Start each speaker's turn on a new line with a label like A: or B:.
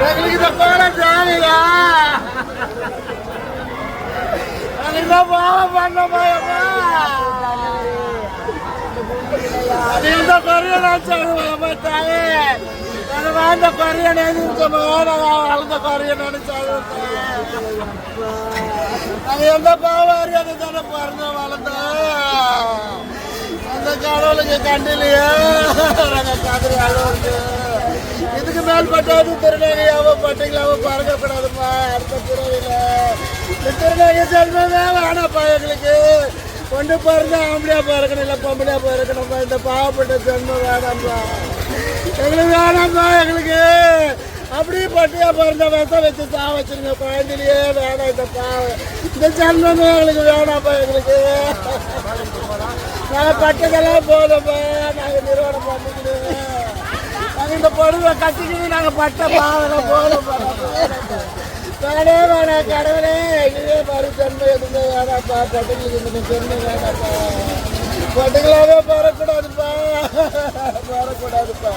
A: எங்களுக்கு இந்த கோலம் தேவையா? அதுக்கு பாவம் பண்ண பயமா அது இந்த கொரியன் சொல்லுவாங்க தாயே. அந்த கொரியன் வளர்ந்த கொரியன் அது எந்த பாவம் அறியாது தானே பிறந்த வளர்ந்த அந்த கடவுளுக்கு கண்டிலையே கதிரி அளவுக்கு இதுக்கு மேல் பட்டாது திருநங்கையாவோ பட்டிங்களாவோ பறக்கக்கூடாதுப்பா. அடுத்த பிறவில இந்த திருநங்கை செல்வமே வேணாப்பா. எங்களுக்கு கொண்டு பிறந்தா ஆம்பளையா பிறக்கணும், இல்லை பொம்பளையா பிறக்கணும்ப்பா. இந்த பாவப்பட்ட ஜென்மம் வேணாம்ப்பா, எங்களுக்கு வேணாம்ப்பா. எங்களுக்கு அப்படியே பட்டியா பிறந்த விஷம் வச்சு சா வச்சுருங்க. குழந்தையிலேயே வேணாம் இந்த பாவம், இந்த ஜென்மமே எங்களுக்கு வேணாம்ப்பா. எங்களுக்கு நாங்கள் பட்டதெல்லாம் போதும்ப்பா. நாங்கள் நிறுவனம் பண்ணிக்கிடுவோம். நாங்கள் இந்த பொழுதை கட்டிக்கிட்டு நாங்கள் பட்ட பாவம் போதும்ப்பா. வேணே வேணாம் கடவுளே, எங்களே பாரு ஜென்மம் எதுவுமே வேணாம்ப்பா. பட்டுங்களுக்கு இந்த ஜென்மம் வேணாம்ப்பா. பட்டுங்களாவே போடக்கூடாதுப்பா, போடக்கூடாதுப்பா.